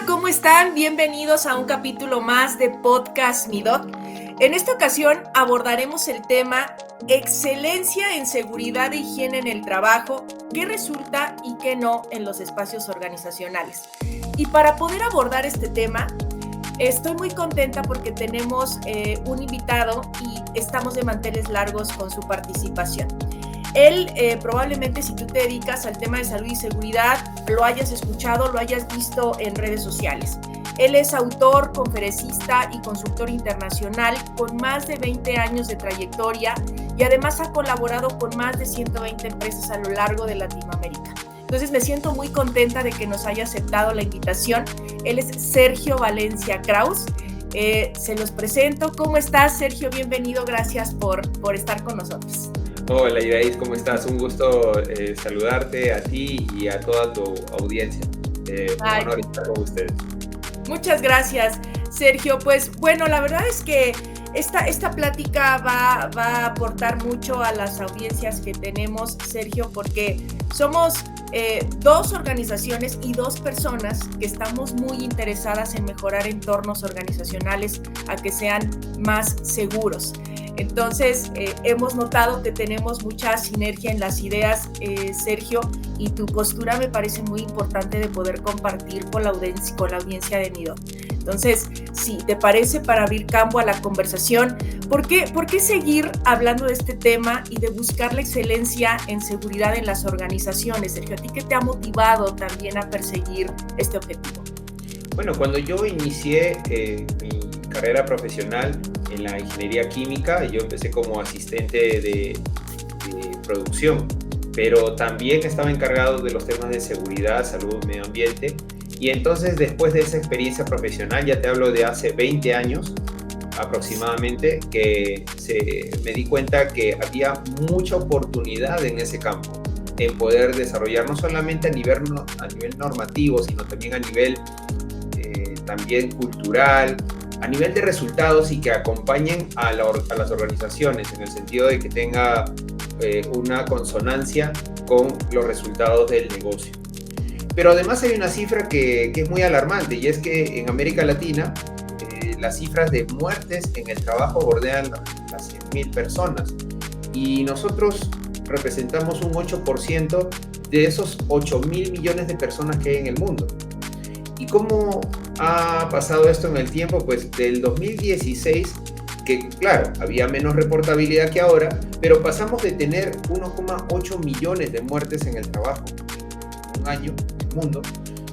¿Cómo están? Bienvenidos a un capítulo más de Podcast Midot. En esta ocasión abordaremos el tema excelencia en seguridad e higiene en el trabajo, qué resulta y qué no en los espacios organizacionales. Y para poder abordar este tema, estoy muy contenta porque tenemos un invitado y estamos de manteles largos con su participación. Él probablemente, si tú te dedicas al tema de salud y seguridad, lo hayas escuchado, lo hayas visto en redes sociales. Él es autor, conferencista y consultor internacional con más de 20 años de trayectoria y además ha colaborado con más de 120 empresas a lo largo de Latinoamérica. Entonces me siento muy contenta de que nos haya aceptado la invitación. Él es Sergio Valencia Kraus. Se los presento. ¿Cómo estás, Sergio? Bienvenido. Gracias por estar con nosotros. Hola Idaís, ¿cómo estás? Un gusto saludarte a ti y a toda tu audiencia. Un honor estar con ustedes. Muchas gracias, Sergio. Pues bueno, la verdad es que esta plática va a aportar mucho a las audiencias que tenemos, Sergio, porque somos dos organizaciones y dos personas que estamos muy interesadas en mejorar entornos organizacionales a que sean más seguros. Entonces, hemos notado que tenemos mucha sinergia en las ideas, Sergio, y tu postura me parece muy importante de poder compartir con la audiencia de Midot. Entonces, si te parece, para abrir campo a la conversación, ¿por qué seguir hablando de este tema y de buscar la excelencia en seguridad en las organizaciones, Sergio? ¿A ti qué te ha motivado también a perseguir este objetivo? Bueno, cuando yo inicié mi carrera profesional en la ingeniería química, yo empecé como asistente de producción, pero también estaba encargado de los temas de seguridad, salud, medio ambiente. Y entonces, después de esa experiencia profesional, ya te hablo de hace 20 años aproximadamente, que me di cuenta que había mucha oportunidad en ese campo, en poder desarrollar no solamente a nivel normativo, sino también a nivel también cultural, a nivel de resultados y que acompañen a las organizaciones en el sentido de que tenga una consonancia con los resultados del negocio. Pero además hay una cifra que es muy alarmante, y es que en América Latina las cifras de muertes en el trabajo bordean las 100.000 personas y nosotros representamos un 8% de esos 8.000 millones de personas que hay en el mundo. ¿Y cómo ha pasado esto en el tiempo? Pues del 2016, que claro, había menos reportabilidad que ahora, pero pasamos de tener 1,8 millones de muertes en el trabajo en un año en el mundo.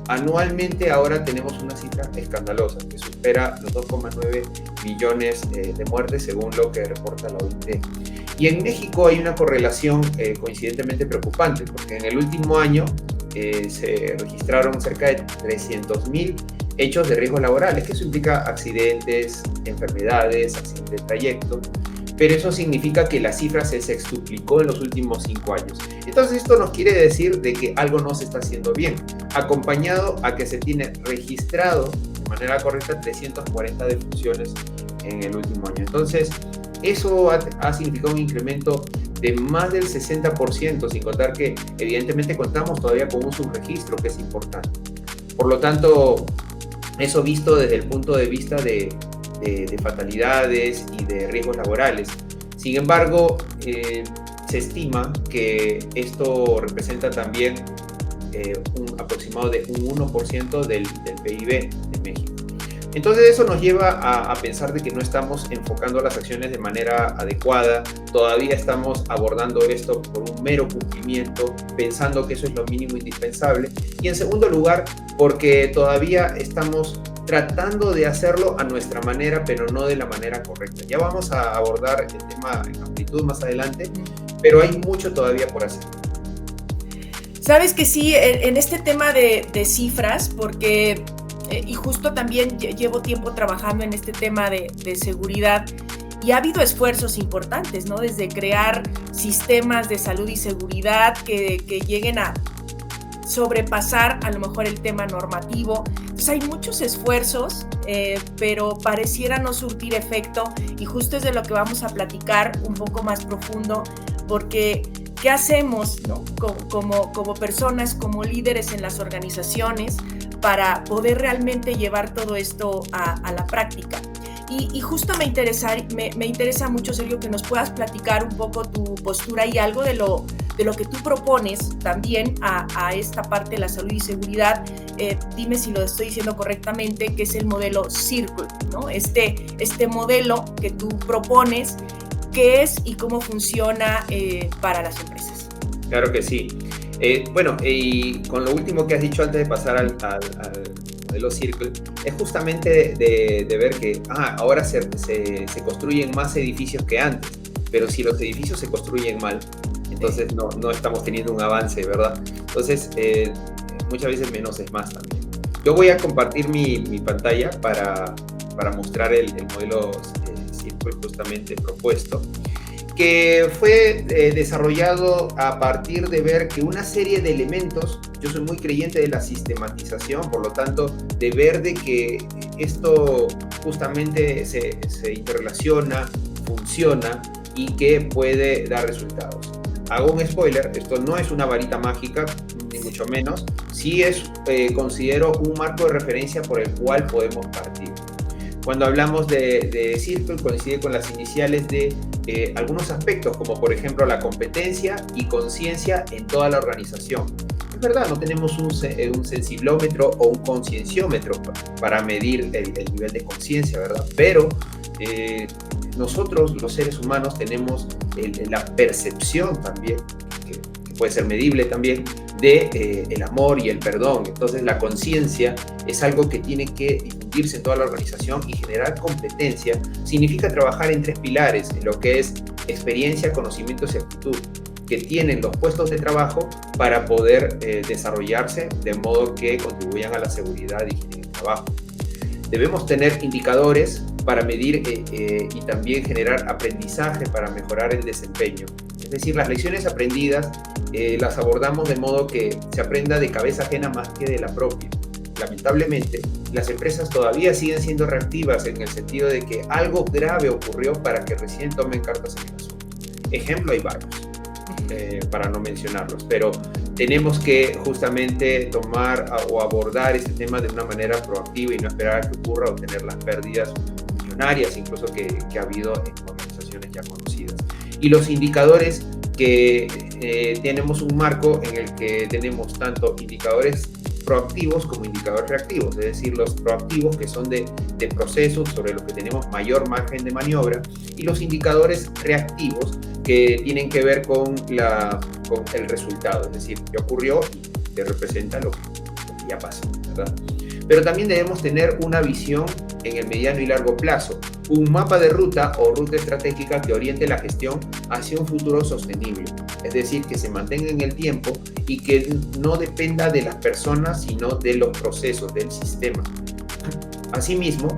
Anualmente ahora tenemos una cifra escandalosa que supera los 2,9 millones de muertes según lo que reporta la OIT. Y en México hay una correlación coincidentemente preocupante, porque en el último año se registraron cerca de 300.000 hechos de riesgos laborales, que eso implica accidentes, enfermedades, accidentes de trayecto, pero eso significa que la cifra se sextuplicó en los últimos 5 años. Entonces esto nos quiere decir de que algo no se está haciendo bien, acompañado a que se tiene registrado de manera correcta 340 defunciones en el último año. Entonces eso ha significado un incremento de más del 60%, sin contar que evidentemente contamos todavía con un subregistro que es importante. Por lo tanto, eso visto desde el punto de vista de fatalidades y de riesgos laborales. Sin embargo, se estima que esto representa también un aproximado de un 1% del PIB de México. Entonces eso nos lleva a pensar de que no estamos enfocando las acciones de manera adecuada, todavía estamos abordando esto por un mero cumplimiento, pensando que eso es lo mínimo indispensable, y en segundo lugar, porque todavía estamos tratando de hacerlo a nuestra manera, pero no de la manera correcta. Ya vamos a abordar el tema en amplitud más adelante, pero hay mucho todavía por hacer. Sabes que sí, en este tema de cifras, porque y justo también llevo tiempo trabajando en este tema de seguridad y ha habido esfuerzos importantes, ¿no? Desde crear sistemas de salud y seguridad que lleguen a sobrepasar a lo mejor el tema normativo. Entonces hay muchos esfuerzos, pero pareciera no surtir efecto, y justo es de lo que vamos a platicar un poco más profundo, porque ¿qué hacemos, ¿no? como personas, como líderes en las organizaciones para poder realmente llevar todo esto a la práctica. Y justo me interesa mucho, Sergio, que nos puedas platicar un poco tu postura y algo de lo que tú propones también a esta parte de la salud y seguridad. Dime si lo estoy diciendo correctamente, que es el modelo Circle, ¿no? Este modelo que tú propones, ¿qué es y cómo funciona para las empresas? Claro que sí. Bueno, y con lo último que has dicho antes de pasar al modelo Circle, es justamente de ver que ahora se construyen más edificios que antes, pero si los edificios se construyen mal, entonces no estamos teniendo un avance, ¿verdad? Entonces, muchas veces menos es más también. Yo voy a compartir mi pantalla para mostrar el modelo Circle justamente propuesto, que fue desarrollado a partir de ver que una serie de elementos, yo soy muy creyente de la sistematización, por lo tanto, de ver de que esto justamente se interrelaciona, funciona y que puede dar resultados. Hago un spoiler, esto no es una varita mágica, ni mucho menos, sí es, considero un marco de referencia por el cual podemos partir. Cuando hablamos de Circle, coincide con las iniciales de algunos aspectos, como por ejemplo la competencia y conciencia en toda la organización. Es verdad, no tenemos un sensiblómetro o un concienciómetro para medir el nivel de conciencia, ¿verdad? Pero nosotros, los seres humanos, tenemos la percepción también, que puede ser medible también, de el amor y el perdón. Entonces la conciencia es algo que tiene que difundirse en toda la organización, y generar competencia significa trabajar en 3 pilares, en lo que es experiencia, conocimientos y actitud, que tienen los puestos de trabajo para poder desarrollarse de modo que contribuyan a la seguridad y higiene del trabajo. Debemos tener indicadores para medir y también generar aprendizaje para mejorar el desempeño. Es decir, las lecciones aprendidas las abordamos de modo que se aprenda de cabeza ajena más que de la propia. Lamentablemente, las empresas todavía siguen siendo reactivas en el sentido de que algo grave ocurrió para que recién tomen cartas en el asunto. Ejemplo hay varios, para no mencionarlos, pero tenemos que justamente tomar o abordar este tema de una manera proactiva y no esperar a que ocurra o tener las pérdidas millonarias incluso que ha habido en organizaciones ya conocidas. Y los indicadores que tenemos un marco en el que tenemos tanto indicadores proactivos como indicadores reactivos, es decir, los proactivos, que son de procesos sobre los que tenemos mayor margen de maniobra, y los indicadores reactivos, que tienen que ver con el resultado, es decir, qué ocurrió y que representa lo que ya pasó, ¿verdad? Pero también debemos tener una visión en el mediano y largo plazo, un mapa de ruta o ruta estratégica que oriente la gestión hacia un futuro sostenible, es decir, que se mantenga en el tiempo y que no dependa de las personas, sino de los procesos, del sistema. Asimismo,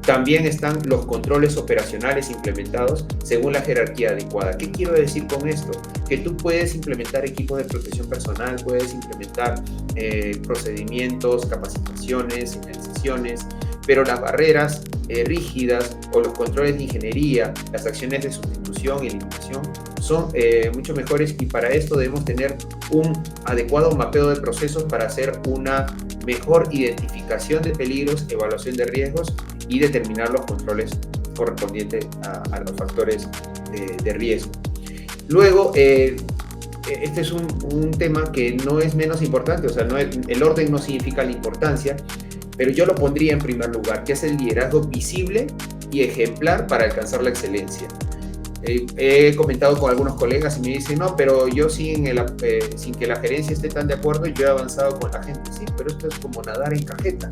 también están los controles operacionales implementados según la jerarquía adecuada. ¿Qué quiero decir con esto? Que tú puedes implementar equipos de protección personal, puedes implementar procedimientos, capacitaciones, señalizaciones, pero las barreras rígidas o los controles de ingeniería, las acciones de sustitución y eliminación son mucho mejores, y para esto debemos tener un adecuado mapeo de procesos para hacer una mejor identificación de peligros, evaluación de riesgos y determinar los controles correspondientes a los factores de riesgo. Luego, este es un tema que no es menos importante, o sea, el orden no significa la importancia, pero yo lo pondría en primer lugar, que es el liderazgo visible y ejemplar para alcanzar la excelencia. He comentado con algunos colegas y me dicen, no, pero yo sin que la gerencia esté tan de acuerdo, yo he avanzado con la gente. Sí, pero esto es como nadar en cajeta.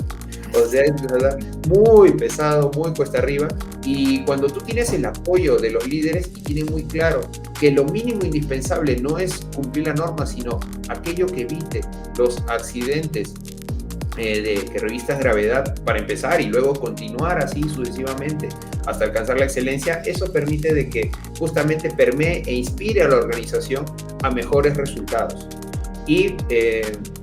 O sea, es verdad, muy pesado, muy cuesta arriba. Y cuando tú tienes el apoyo de los líderes y tienen muy claro que lo mínimo indispensable no es cumplir la norma, sino aquello que evite los accidentes que revistan gravedad para empezar y luego continuar así sucesivamente hasta alcanzar la excelencia, eso permite de que justamente permee e inspire a la organización a mejores resultados. Y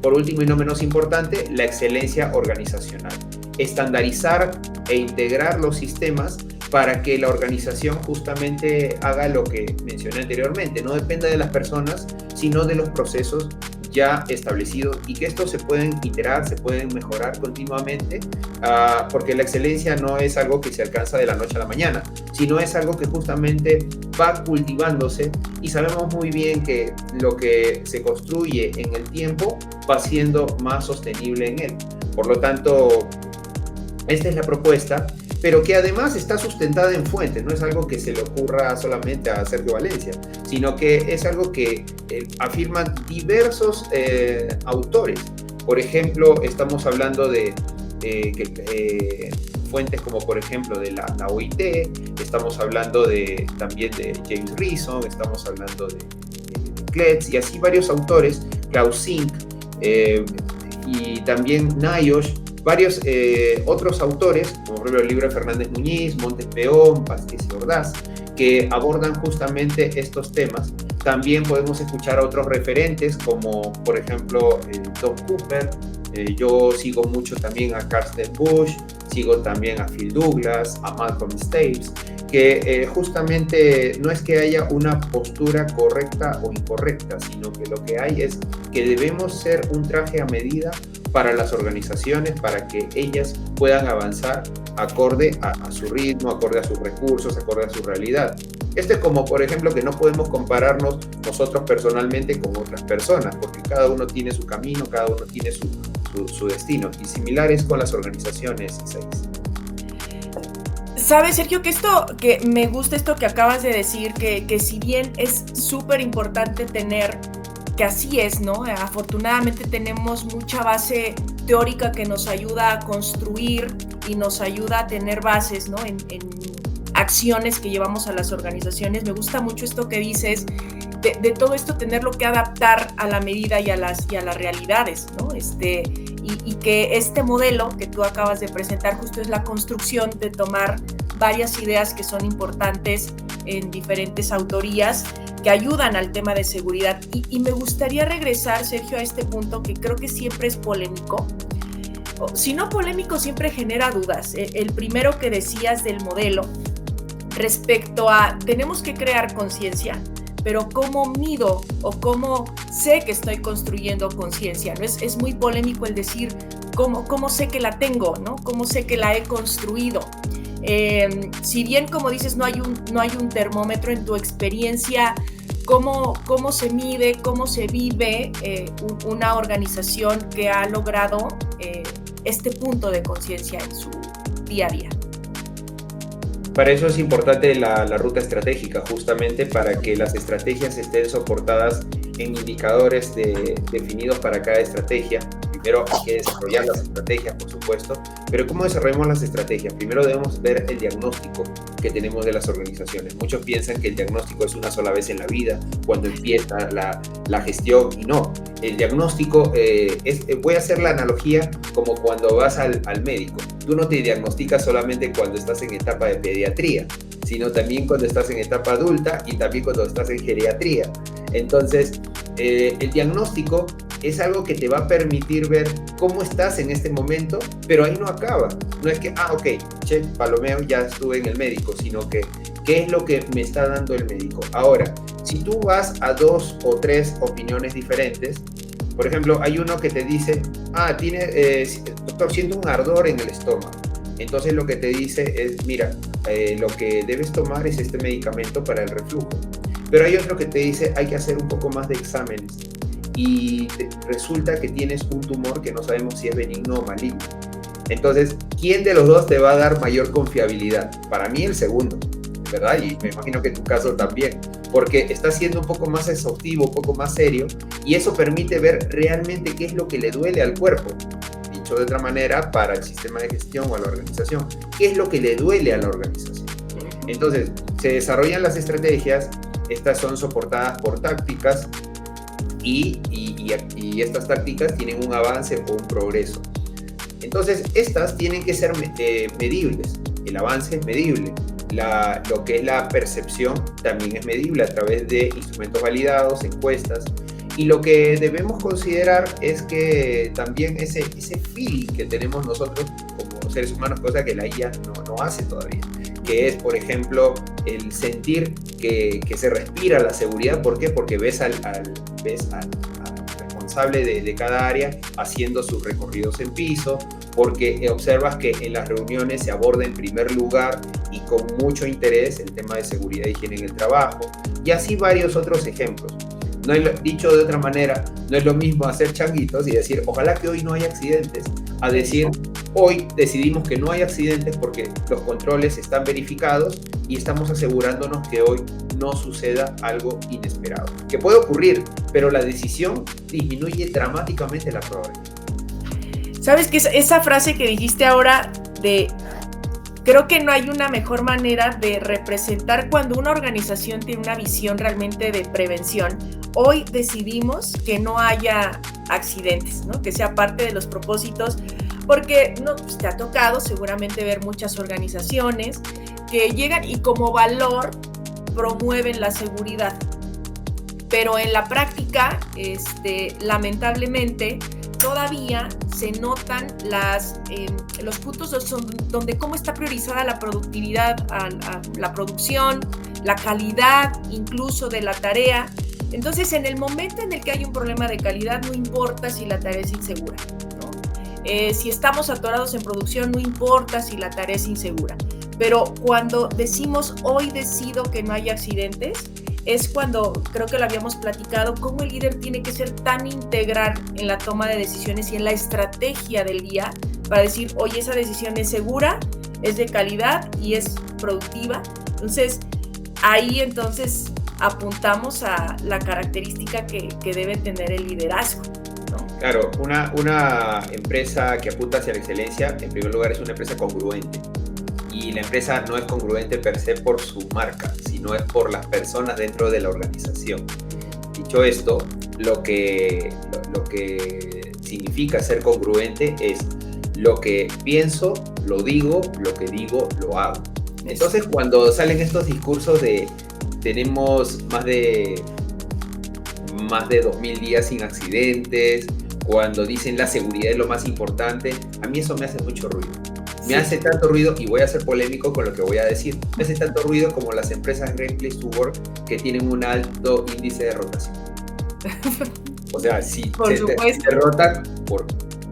por último y no menos importante, la excelencia organizacional. Estandarizar e integrar los sistemas para que la organización justamente haga lo que mencioné anteriormente, no dependa de las personas, sino de los procesos ya establecidos y que estos se pueden iterar, se pueden mejorar continuamente, porque la excelencia no es algo que se alcanza de la noche a la mañana, sino es algo que justamente va cultivándose, y sabemos muy bien que lo que se construye en el tiempo va siendo más sostenible en él. Por lo tanto, esta es la propuesta, pero que además está sustentada en fuentes. No es algo que se le ocurra solamente a Sergio Valencia, sino que es algo que afirman diversos autores. Por ejemplo, estamos hablando de fuentes como por ejemplo de la OIT, estamos hablando también de James Reason, estamos hablando de Klets, y así varios autores, Klaus Zink, y también NIOSH, varios otros autores, como por ejemplo el libro de Fernández Muñiz, Montes Peón, Vázquez y Ordaz, que abordan justamente estos temas. También podemos escuchar a otros referentes, como por ejemplo Tom Cooper. Yo sigo mucho también a Carsten Busch, sigo también a Phil Douglas, a Malcolm Stapes, que justamente no es que haya una postura correcta o incorrecta, sino que lo que hay es que debemos ser un traje a medida para las organizaciones, para que ellas puedan avanzar acorde a su ritmo, acorde a sus recursos, acorde a su realidad. Esto es como, por ejemplo, que no podemos compararnos nosotros personalmente con otras personas, porque cada uno tiene su camino, cada uno tiene su destino, y similar es con las organizaciones, Isaías. ¿Sabes, Sergio, que me gusta esto que acabas de decir, que si bien es súper importante tener, que así es, ¿no? Afortunadamente tenemos mucha base teórica que nos ayuda a construir y nos ayuda a tener bases, ¿no? En acciones que llevamos a las organizaciones. Me gusta mucho esto que dices, de todo esto tenerlo que adaptar a la medida y a las realidades, ¿no? Y que este modelo que tú acabas de presentar justo es la construcción de tomar varias ideas que son importantes en diferentes autorías que ayudan al tema de seguridad. Y me gustaría regresar, Sergio, a este punto que creo que siempre es polémico. Si no polémico, siempre genera dudas. El primero que decías del modelo respecto a tenemos que crear conciencia, pero ¿cómo mido o cómo sé que estoy construyendo conciencia? ¿No? Es muy polémico el decir cómo sé que la tengo, ¿no? ¿Cómo sé que la he construido? Si bien, como dices, no hay un termómetro en tu experiencia, ¿cómo se mide, cómo se vive una organización que ha logrado este punto de conciencia en su día a día? Para eso es importante la ruta estratégica, justamente para que las estrategias estén soportadas en indicadores definidos para cada estrategia. Primero hay que desarrollar las estrategias, por supuesto, pero ¿cómo desarrollamos las estrategias? Primero debemos ver el diagnóstico que tenemos de las organizaciones. Muchos piensan que el diagnóstico es una sola vez en la vida, cuando empieza la gestión, y no. El diagnóstico voy a hacer la analogía como cuando vas al médico. Tú no te diagnosticas solamente cuando estás en etapa de pediatría, sino también cuando estás en etapa adulta y también cuando estás en geriatría. Entonces, el diagnóstico es algo que te va a permitir ver cómo estás en este momento, pero ahí no acaba. No es que, ok, check, palomeo, ya estuve en el médico, sino que, ¿qué es lo que me está dando el médico? Ahora, si tú vas a 2 o 3 opiniones diferentes, por ejemplo, hay uno que te dice, doctor, siento un ardor en el estómago. Entonces lo que te dice es, mira, lo que debes tomar es este medicamento para el reflujo. Pero hay otro que te dice, hay que hacer un poco más de exámenes. Y resulta que tienes un tumor que no sabemos si es benigno o maligno. Entonces, ¿quién de los dos te va a dar mayor confiabilidad? Para mí el segundo, ¿verdad? Y me imagino que en tu caso también, porque está siendo un poco más exhaustivo, un poco más serio, y eso permite ver realmente qué es lo que le duele al cuerpo. Dicho de otra manera, para el sistema de gestión o a la organización, ¿qué es lo que le duele a la organización? Entonces, se desarrollan las estrategias, estas son soportadas por tácticas, y estas tácticas tienen un avance o un progreso. Entonces, estas tienen que ser medibles. El avance es medible. Lo que es la percepción también es medible a través de instrumentos validados, encuestas. Y lo que debemos considerar es que también ese feeling que tenemos nosotros como seres humanos, cosa que la IA no hace todavía, que es, por ejemplo, el sentir que se respira la seguridad. ¿Por qué? Porque ves al responsable responsable de cada área haciendo sus recorridos en piso, porque observas que en las reuniones se aborda en primer lugar y con mucho interés el tema de seguridad e higiene en el trabajo, y así varios otros ejemplos. No es dicho de otra manera, no es lo mismo hacer changuitos y decir, ojalá que hoy no haya accidentes, a decir, hoy decidimos que no hay accidentes porque los controles están verificados y estamos asegurándonos que hoy no suceda algo inesperado. Que puede ocurrir, pero la decisión disminuye dramáticamente la probabilidad. ¿Sabes qué? Esa frase que dijiste ahora de... Creo que no hay una mejor manera de representar cuando una organización tiene una visión realmente de prevención. Hoy decidimos que no haya accidentes, ¿no? Que sea parte de los propósitos, porque no, pues te ha tocado seguramente ver muchas organizaciones que llegan y como valor promueven la seguridad. Pero en la práctica, lamentablemente, todavía se notan los puntos donde cómo está priorizada la productividad, la producción, la calidad incluso de la tarea. Entonces, en el momento en el que hay un problema de calidad, no importa si la tarea es insegura, ¿no? Si estamos atorados en producción, no importa si la tarea es insegura. Pero cuando decimos hoy decido que no hay accidentes, es cuando, creo que lo habíamos platicado, cómo el líder tiene que ser tan integral en la toma de decisiones y en la estrategia del día para decir, oye, esa decisión es segura, es de calidad y es productiva. Entonces, ahí entonces apuntamos a la característica que debe tener el liderazgo, ¿no? Claro, una empresa que apunta hacia la excelencia, en primer lugar, es una empresa congruente. Y la empresa no es congruente per se por su marca, sino es por las personas dentro de la organización. Dicho esto, lo que significa ser congruente es lo que pienso, lo digo, lo que digo, lo hago. Entonces, cuando salen estos discursos de tenemos más de 2.000 días sin accidentes, cuando dicen la seguridad es lo más importante, a mí eso me hace mucho ruido. Me hace tanto ruido, y voy a ser polémico con lo que voy a decir, me hace tanto ruido como las empresas Great Place to Work que tienen un alto índice de rotación. O sea, si se rotan,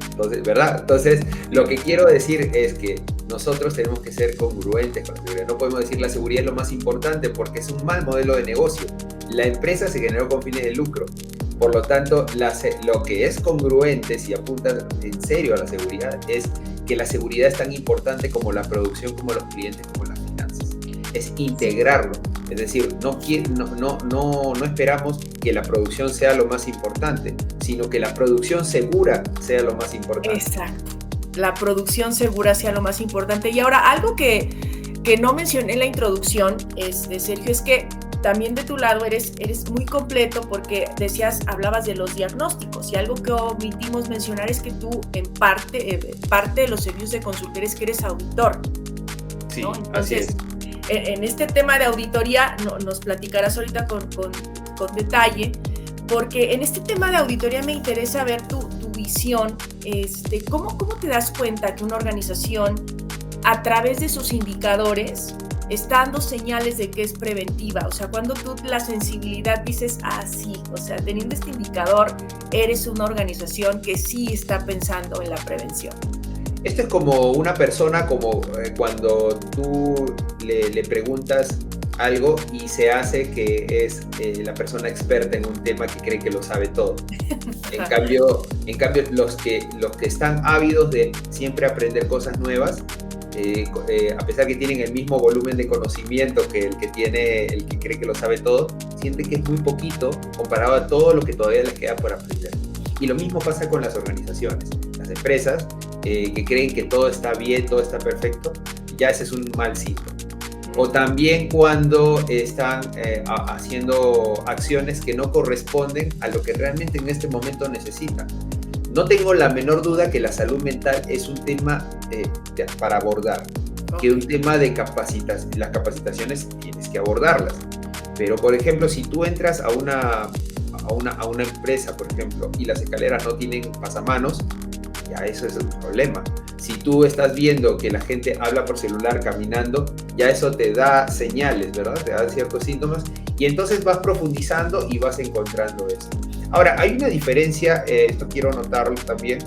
entonces, ¿verdad? Entonces, lo que quiero decir es que nosotros tenemos que ser congruentes con la seguridad. No podemos decir la seguridad es lo más importante porque es un mal modelo de negocio. La empresa se generó con fines de lucro. Por lo tanto, lo que es congruente, si apunta en serio a la seguridad, es que la seguridad es tan importante como la producción, como los clientes, como las finanzas. Es integrarlo. Es decir, no esperamos que la producción sea lo más importante, sino que la producción segura sea lo más importante. Exacto. La producción segura sea lo más importante. Y ahora, algo que no mencioné en la introducción, Sergio, es que también de tu lado eres muy completo porque hablabas de los diagnósticos, y algo que omitimos mencionar es que tú en parte de los servicios de consultoría es que eres auditor. Sí, ¿no? Entonces, así es. En este tema de auditoría nos platicarás ahorita con detalle, porque en este tema de auditoría me interesa ver tu visión. ¿Cómo te das cuenta que una organización a través de sus indicadores está dando señales de que es preventiva? O sea, cuando tú la sensibilidad dices, sí, o sea, teniendo este indicador, eres una organización que sí está pensando en la prevención. Esto es como una persona, como cuando tú le preguntas algo y se hace que es la persona experta en un tema que cree que lo sabe todo. En cambio los que están ávidos de siempre aprender cosas nuevas, a pesar que tienen el mismo volumen de conocimiento que el que cree que lo sabe todo, siente que es muy poquito comparado a todo lo que todavía les queda por aprender. Y lo mismo pasa con las organizaciones. Las empresas que creen que todo está bien, todo está perfecto, ya ese es un mal síntoma. O también cuando están haciendo acciones que no corresponden a lo que realmente en este momento necesitan. No tengo la menor duda que la salud mental es un tema para abordar, que un tema de las capacitaciones tienes que abordarlas. Pero, por ejemplo, si tú entras a una empresa, por ejemplo, y las escaleras no tienen pasamanos, ya eso es un problema. Si tú estás viendo que la gente habla por celular caminando, ya eso te da señales, ¿verdad? Te da ciertos síntomas, y entonces vas profundizando y vas encontrando eso. Ahora, hay una diferencia, esto quiero notarlo también,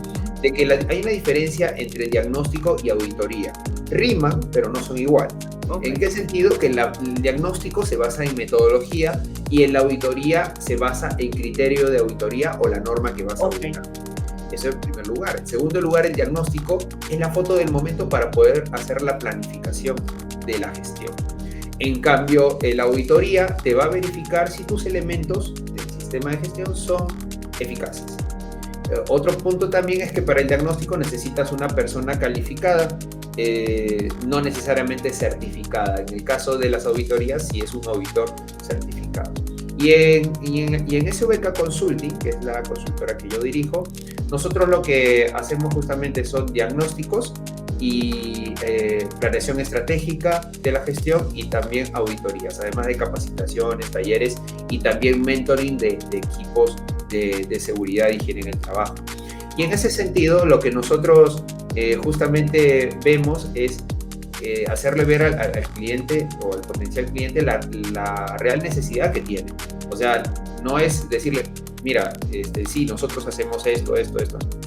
de que hay una diferencia entre diagnóstico y auditoría. Riman, pero no son iguales. Okay. ¿En qué sentido? Que el diagnóstico se basa en metodología y en la auditoría se basa en criterio de auditoría o la norma que vas a auditar. Eso en primer lugar. En segundo lugar, el diagnóstico es la foto del momento para poder hacer la planificación de la gestión. En cambio, la auditoría te va a verificar si tus elementos del sistema de gestión son eficaces. Otro punto también es que para el diagnóstico necesitas una persona calificada, no necesariamente certificada. En el caso de las auditorías, sí es un auditor certificado. Y en SVK Consulting, que es la consultora que yo dirijo, nosotros lo que hacemos justamente son diagnósticos y planeación estratégica de la gestión y también auditorías, además de capacitaciones, talleres y también mentoring de equipos de seguridad y higiene en el trabajo. Y en ese sentido, lo que nosotros justamente vemos es hacerle ver al cliente o al potencial cliente la real necesidad que tiene. O sea, no es decirle, mira, sí, nosotros hacemos esto,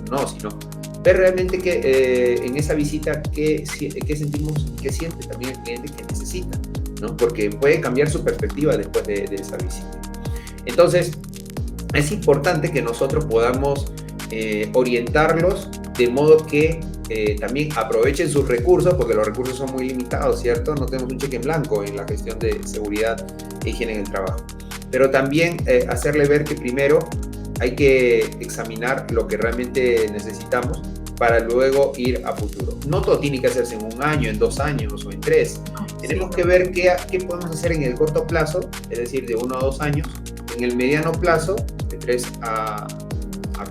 no, sino ver realmente que en esa visita qué sentimos, qué siente también el cliente que necesita, ¿no? Porque puede cambiar su perspectiva después de esa visita. Entonces, es importante que nosotros podamos orientarlos de modo que también aprovechen sus recursos, porque los recursos son muy limitados, ¿cierto? No tenemos un cheque en blanco en la gestión de seguridad e higiene en el trabajo. Pero también hacerle ver que primero hay que examinar lo que realmente necesitamos para luego ir a futuro. No todo tiene que hacerse en 1 año, en 2 años o en 3. Tenemos que ver qué podemos hacer en el corto plazo, es decir, de 1 a 2 años, en el mediano plazo, de 3 a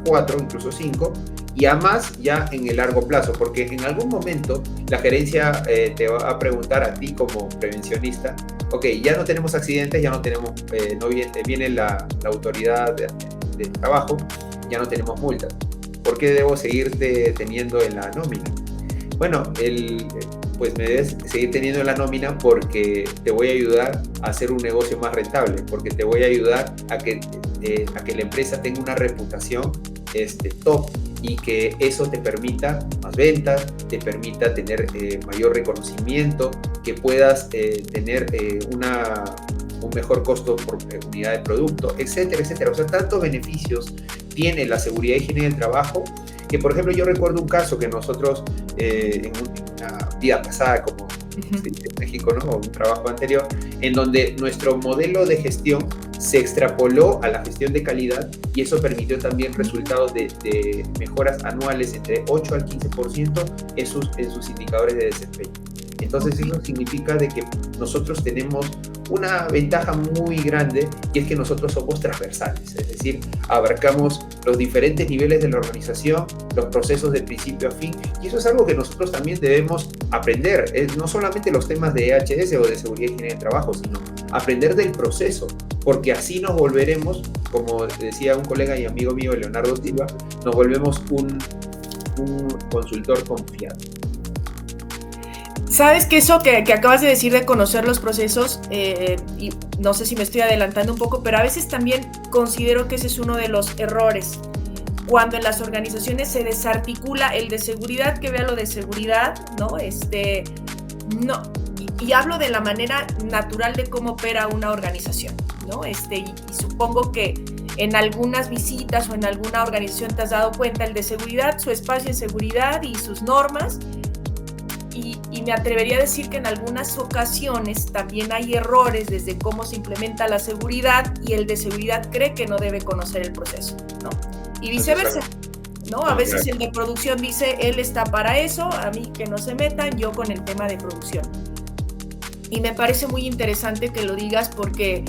4, incluso 5, y a más ya en el largo plazo, porque en algún momento la gerencia te va a preguntar a ti como prevencionista, ok, ya no tenemos accidentes, ya no tenemos, viene la autoridad de trabajo, ya no tenemos multas. ¿Por qué debo seguirte teniendo en la nómina? Bueno, pues me debes seguir teniendo en la nómina porque te voy a ayudar a hacer un negocio más rentable, porque te voy a ayudar a que la empresa tenga una reputación top y que eso te permita más ventas, te permita tener mayor reconocimiento, que puedas tener un mejor costo por unidad de producto, etcétera, etcétera. O sea, tantos beneficios tiene la seguridad y higiene del trabajo que, por ejemplo, yo recuerdo un caso que nosotros en una vida pasada, como en México, ¿no? Un trabajo anterior, en donde nuestro modelo de gestión se extrapoló a la gestión de calidad y eso permitió también resultados de mejoras anuales entre 8 al 15% en sus indicadores de desempeño. Entonces eso significa de que nosotros tenemos una ventaja muy grande y es que nosotros somos transversales, es decir, abarcamos los diferentes niveles de la organización, los procesos de principio a fin, y eso es algo que nosotros también debemos aprender, no solamente los temas de EHS o de seguridad y higiene del trabajo, sino aprender del proceso, porque así nos volveremos, como decía un colega y amigo mío, Leonardo Silva, nos volvemos un consultor confiado. Sabes que eso que acabas de decir de conocer los procesos, y no sé si me estoy adelantando un poco, pero a veces también considero que ese es uno de los errores. Cuando en las organizaciones se desarticula el de seguridad, que vea lo de seguridad, ¿no? No, y hablo de la manera natural de cómo opera una organización, ¿no? Y supongo que en algunas visitas o en alguna organización te has dado cuenta, el de seguridad, su espacio de seguridad y sus normas. Y me atrevería a decir que en algunas ocasiones también hay errores desde cómo se implementa la seguridad y el de seguridad cree que no debe conocer el proceso, ¿no? Y viceversa, ¿no? A veces el de producción dice, él está para eso, a mí que no se metan, yo con el tema de producción. Y me parece muy interesante que lo digas porque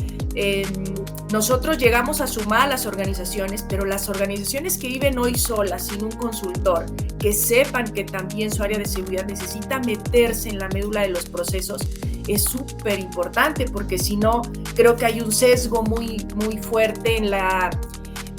nosotros llegamos a sumar a las organizaciones, pero las organizaciones que viven hoy solas, sin un consultor, que sepan que también su área de seguridad necesita meterse en la médula de los procesos, es súper importante, porque si no, creo que hay un sesgo muy, muy fuerte en la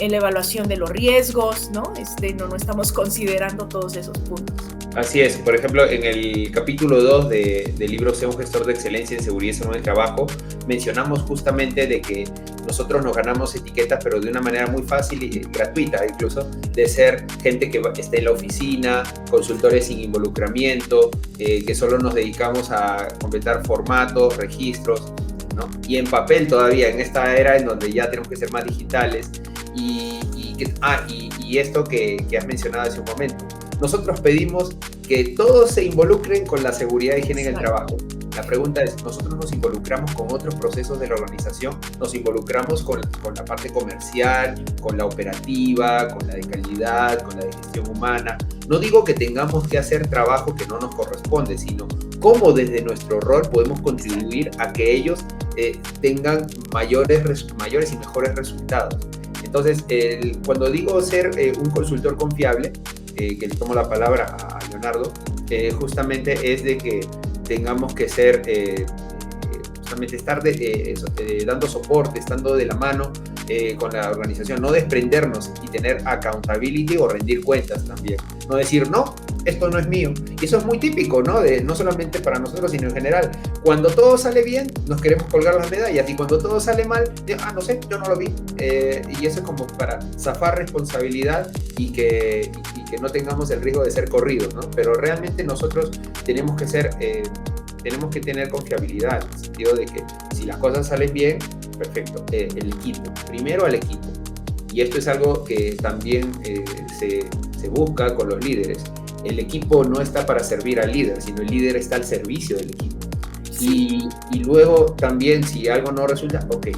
en la evaluación de los riesgos, ¿no? No estamos considerando todos esos puntos. Así es. Por ejemplo, en el capítulo 2 del libro Sea un gestor de excelencia en seguridad y salud en el trabajo, mencionamos justamente de que nosotros nos ganamos etiquetas, pero de una manera muy fácil y gratuita incluso, de ser gente que esté en la oficina, consultores sin involucramiento, que solo nos dedicamos a completar formatos, registros, ¿no? Y en papel todavía, en esta era en donde ya tenemos que ser más digitales. Y esto que has mencionado hace un momento. Nosotros pedimos que todos se involucren con la seguridad y higiene en el trabajo. La pregunta es, ¿nosotros nos involucramos con otros procesos de la organización? ¿Nos involucramos con la parte comercial, con la operativa, con la de calidad, con la de gestión humana? No digo que tengamos que hacer trabajo que no nos corresponde, sino cómo desde nuestro rol podemos contribuir a que ellos tengan mayores y mejores resultados. Entonces, cuando digo ser un consultor confiable, que le tomo la palabra a Leonardo, justamente es de que tengamos que ser, justamente estar dando soporte, estando de la mano con la organización, no desprendernos y tener accountability o rendir cuentas también. No decir, no, esto no es mío. Y eso es muy típico, ¿no? No solamente para nosotros, sino en general. Cuando todo sale bien, nos queremos colgar las medallas. Y cuando todo sale mal, no sé, yo no lo vi. Y eso es como para zafar responsabilidad y que no tengamos el riesgo de ser corridos, ¿no? Pero realmente nosotros tenemos que tener confiabilidad, en el sentido de que si las cosas salen bien, perfecto. El equipo, primero al equipo. Y esto es algo que también se busca con los líderes. El equipo no está para servir al líder, sino el líder está al servicio del equipo. Sí. Y luego también, si algo no resulta, ok,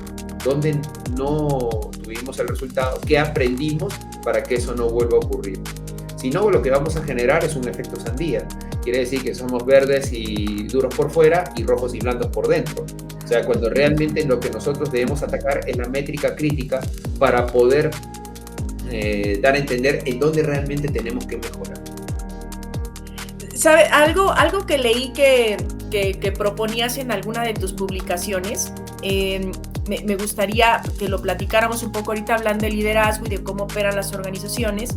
¿dónde no tuvimos el resultado? ¿Qué aprendimos para que eso no vuelva a ocurrir? Si no, lo que vamos a generar es un efecto sandía. Quiere decir que somos verdes y duros por fuera y rojos y blandos por dentro. O sea, cuando realmente lo que nosotros debemos atacar es la métrica crítica para poder dar a entender en dónde realmente tenemos que mejorar. ¿Sabe? Algo que leí que proponías en alguna de tus publicaciones, me gustaría que lo platicáramos un poco ahorita hablando de liderazgo y de cómo operan las organizaciones.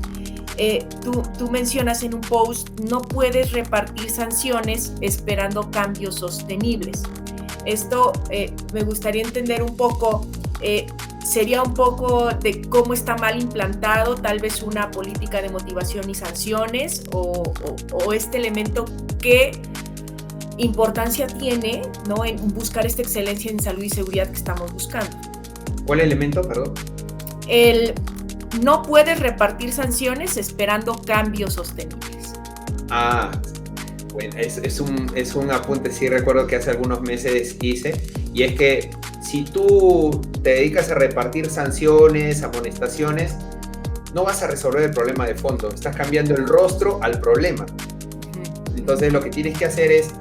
Tú mencionas en un post, no puedes repartir sanciones esperando cambios sostenibles. Esto me gustaría entender un poco, sería un poco de cómo está mal implantado tal vez una política de motivación y sanciones o este elemento, qué importancia tiene, ¿no?, en buscar esta excelencia en salud y seguridad que estamos buscando. ¿Cuál elemento, perdón? No puedes repartir sanciones esperando cambios sostenibles. Bueno, es un apunte, sí recuerdo que hace algunos meses hice, y es que si tú te dedicas a repartir sanciones, amonestaciones, no vas a resolver el problema de fondo, estás cambiando el rostro al problema. Entonces lo que tienes que hacer es,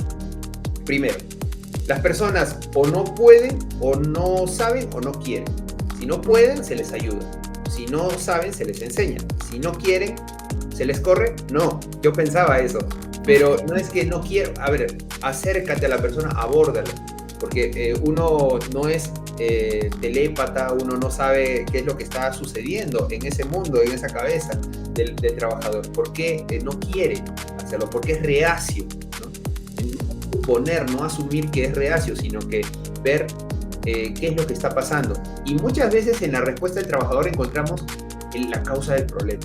primero, las personas o no pueden, o no saben, o no quieren. Si no pueden, se les ayuda. Si no saben, se les enseña. Si no quieren, ¿se les corre? No, yo pensaba eso. Pero no es que no quiero. A ver, acércate a la persona, abórdala. Porque uno no es telépata, uno no sabe qué es lo que está sucediendo en ese mundo, en esa cabeza del trabajador. ¿Por qué no quiere hacerlo? Porque es reacio, ¿no? No asumir que es reacio, sino que ver qué es lo que está pasando. Y muchas veces en la respuesta del trabajador encontramos la causa del problema.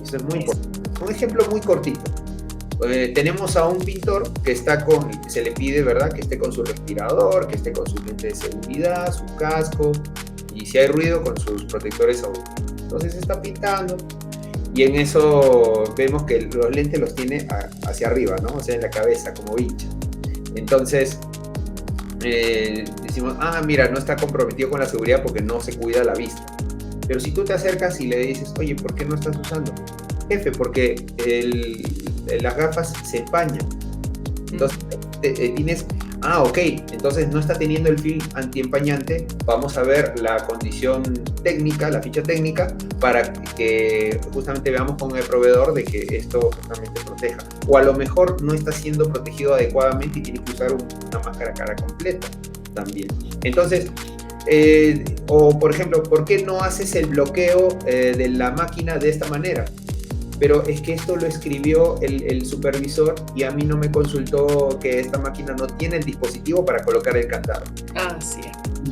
Eso es muy importante. Un ejemplo muy cortito. Tenemos a un pintor que se le pide, ¿verdad?, que esté con su respirador, que esté con su lente de seguridad, su casco, y si hay ruido, con sus protectores auditivos. Entonces está pintando y en eso vemos que los lentes los tiene hacia arriba, ¿no? O sea, en la cabeza, como hincha. Entonces decimos, mira, no está comprometido con la seguridad porque no se cuida la vista. Pero si tú te acercas y le dices, oye, ¿por qué no estás usando? Jefe, porque las gafas se empañan. Entonces tienes, ok, entonces no está teniendo el film antiempañante. Vamos a ver la condición técnica, la ficha técnica, para que justamente veamos con el proveedor de que esto justamente proteja. O a lo mejor no está siendo protegido adecuadamente y tiene que usar una máscara cara completa también. Entonces, O, por ejemplo, ¿por qué no haces el bloqueo de la máquina de esta manera? Pero es que esto lo escribió el supervisor y a mí no me consultó que esta máquina no tiene el dispositivo para colocar el candado. Ah, sí.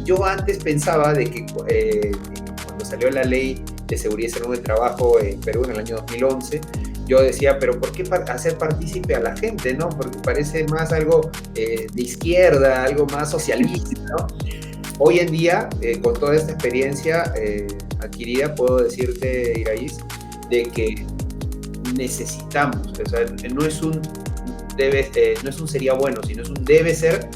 Yo antes pensaba de que cuando salió la ley de seguridad y salud del trabajo en Perú en el año 2011, yo decía, pero ¿por qué hacer partícipe a la gente, no? Porque parece más algo de izquierda, algo más socialista, ¿no? Hoy en día, con toda esta experiencia adquirida, puedo decirte, Iraís, de que necesitamos, o sea, no es un sería bueno, sino es un debe ser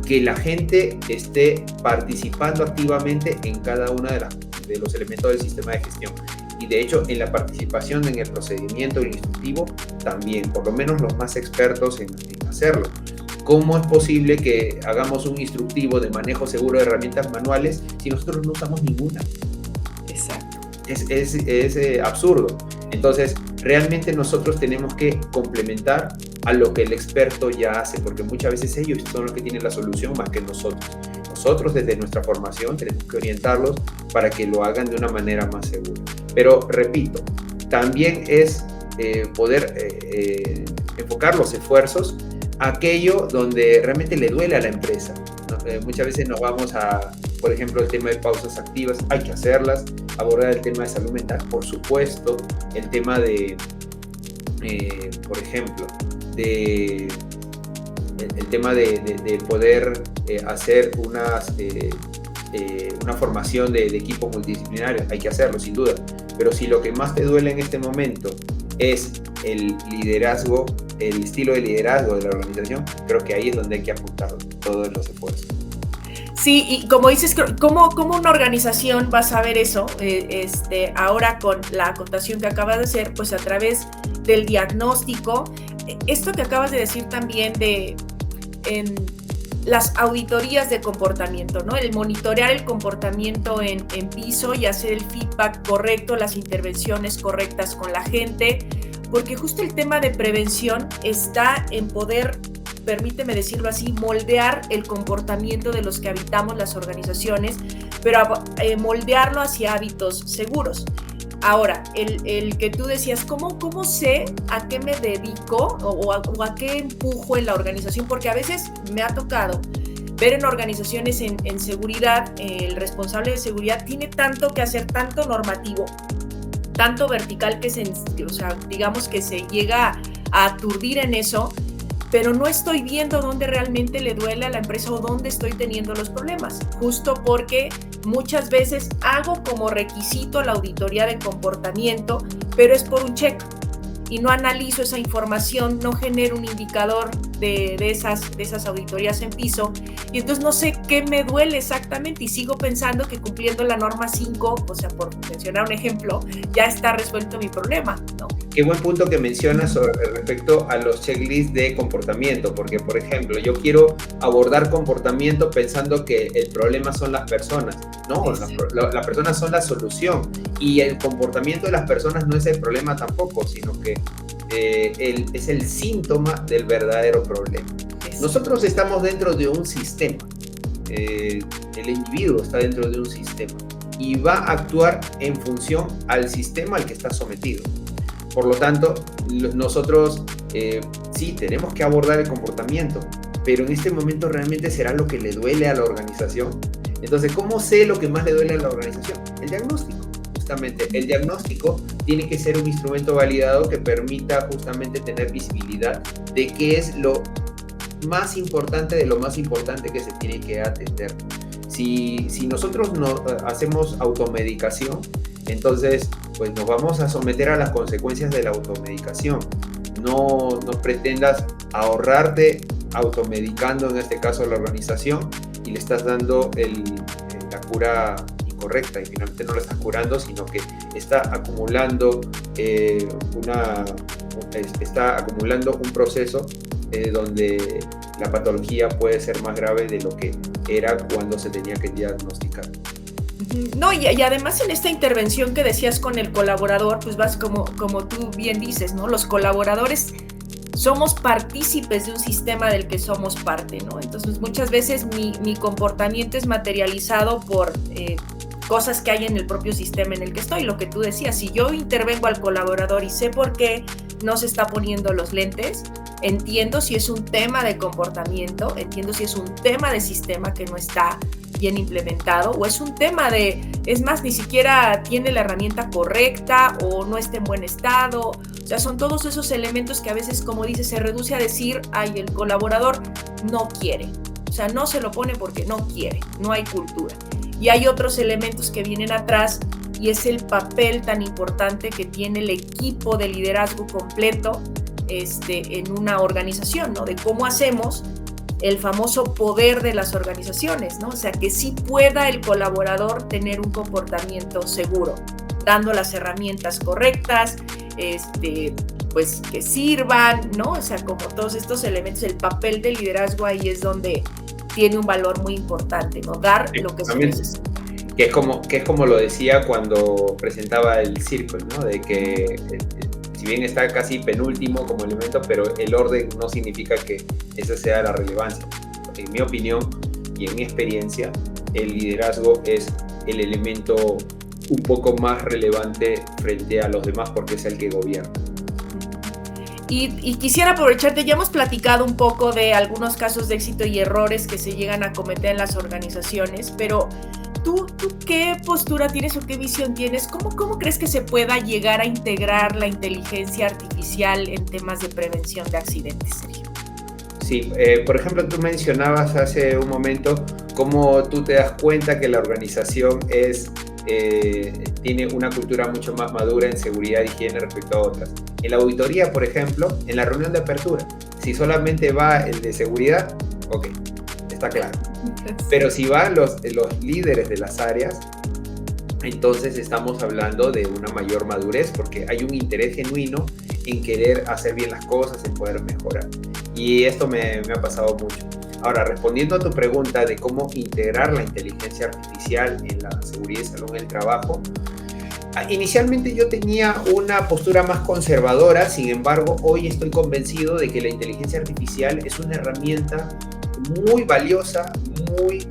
que la gente esté participando activamente en cada uno de los elementos del sistema de gestión. Y de hecho, en la participación en el procedimiento instructivo, también, por lo menos los más expertos en hacerlo. ¿Cómo es posible que hagamos un instructivo de manejo seguro de herramientas manuales si nosotros no usamos ninguna? Exacto. Es absurdo. Entonces, realmente nosotros tenemos que complementar a lo que el experto ya hace, porque muchas veces ellos son los que tienen la solución más que nosotros. Nosotros, desde nuestra formación, tenemos que orientarlos para que lo hagan de una manera más segura. Pero, repito, también es poder enfocar los esfuerzos a aquello donde realmente le duele a la empresa, ¿no? Muchas veces nos vamos a, por ejemplo, el tema de pausas activas, hay que hacerlas, abordar el tema de salud mental, por supuesto, el tema de, por ejemplo, el tema de poder hacer una formación de equipo multidisciplinario, hay que hacerlo, sin duda, pero si lo que más te duele en este momento es el liderazgo, el estilo de liderazgo de la organización, creo que ahí es donde hay que apuntar todos los esfuerzos. Sí, y como dices, ¿cómo una organización va a saber eso? Ahora con la acotación que acabas de hacer, pues a través del diagnóstico, esto que acabas de decir también en las auditorías de comportamiento, ¿no? El monitorear el comportamiento en piso y hacer el feedback correcto, las intervenciones correctas con la gente, porque justo el tema de prevención está en poder, permíteme decirlo así, moldear el comportamiento de los que habitamos las organizaciones, pero moldearlo hacia hábitos seguros. Ahora, el que tú decías, ¿cómo sé a qué me dedico o a qué empujo en la organización? Porque a veces me ha tocado ver en organizaciones en seguridad, el responsable de seguridad tiene tanto que hacer, tanto normativo, tanto vertical digamos que se llega a aturdir en eso, pero no estoy viendo dónde realmente le duele a la empresa o dónde estoy teniendo los problemas, justo porque muchas veces hago como requisito la auditoría de comportamiento, pero es por un check y no analizo esa información, no genero un indicador de esas auditorías en piso, y entonces no sé qué me duele exactamente y sigo pensando que cumpliendo la norma 5, o sea, por mencionar un ejemplo, ya está resuelto mi problema, ¿no? Qué buen punto que mencionas respecto a los checklists de comportamiento, porque, por ejemplo, yo quiero abordar comportamiento pensando que el problema son las personas. No, las personas son la solución y el comportamiento de las personas no es el problema tampoco, sino que es el síntoma del verdadero problema. Nosotros estamos dentro de un sistema, el individuo está dentro de un sistema y va a actuar en función al sistema al que está sometido. Por lo tanto, nosotros sí tenemos que abordar el comportamiento, pero en este momento realmente será lo que le duele a la organización. Entonces, ¿cómo sé lo que más le duele a la organización? El diagnóstico. Justamente, el diagnóstico tiene que ser un instrumento validado que permita justamente tener visibilidad de qué es lo más importante de lo más importante que se tiene que atender. Si nosotros no hacemos automedicación, entonces pues nos vamos a someter a las consecuencias de la automedicación. No pretendas ahorrarte automedicando, en este caso a la organización, y le estás dando la cura incorrecta y finalmente no la estás curando, sino que está acumulando un proceso donde la patología puede ser más grave de lo que era cuando se tenía que diagnosticar. No, y además en esta intervención que decías con el colaborador, pues vas como tú bien dices, ¿no? Los colaboradores somos partícipes de un sistema del que somos parte, ¿no? Entonces muchas veces mi comportamiento es materializado por cosas que hay en el propio sistema en el que estoy. Lo que tú decías, si yo intervengo al colaborador y sé por qué no se está poniendo los lentes, entiendo si es un tema de comportamiento, entiendo si es un tema de sistema que no está bien implementado, o es un tema es más, ni siquiera tiene la herramienta correcta o no está en buen estado. O sea, son todos esos elementos que a veces, como dices, se reduce a decir, ay, el colaborador no quiere. O sea, no se lo pone porque no quiere, no hay cultura. Y hay otros elementos que vienen atrás, y es el papel tan importante que tiene el equipo de liderazgo completo en una organización, ¿no? De cómo hacemos el famoso poder de las organizaciones, ¿no? O sea, que sí pueda el colaborador tener un comportamiento seguro, dando las herramientas correctas, pues que sirvan, ¿no? O sea, como todos estos elementos, el papel del liderazgo ahí es donde tiene un valor muy importante, ¿no? Dar lo que se necesita. Que es como lo decía cuando presentaba el círculo, ¿no? De que si bien está casi penúltimo como elemento, pero el orden no significa que esa sea la relevancia. En mi opinión y en mi experiencia, el liderazgo es el elemento un poco más relevante frente a los demás porque es el que gobierna. Y quisiera aprovecharte, ya hemos platicado un poco de algunos casos de éxito y errores que se llegan a cometer en las organizaciones, pero ¿Tú qué postura tienes o qué visión tienes? ¿Cómo crees que se pueda llegar a integrar la inteligencia artificial en temas de prevención de accidentes, Sergio? Sí, por ejemplo, tú mencionabas hace un momento cómo tú te das cuenta que la organización tiene una cultura mucho más madura en seguridad y higiene respecto a otras. En la auditoría, por ejemplo, en la reunión de apertura, si solamente va el de seguridad, ok, está claro. Pero si van los líderes de las áreas, entonces estamos hablando de una mayor madurez porque hay un interés genuino en querer hacer bien las cosas, en poder mejorar. Y esto me ha pasado mucho. Ahora, respondiendo a tu pregunta de cómo integrar la inteligencia artificial en la seguridad y salud en el trabajo, inicialmente yo tenía una postura más conservadora, sin embargo, hoy estoy convencido de que la inteligencia artificial es una herramienta muy valiosa, muy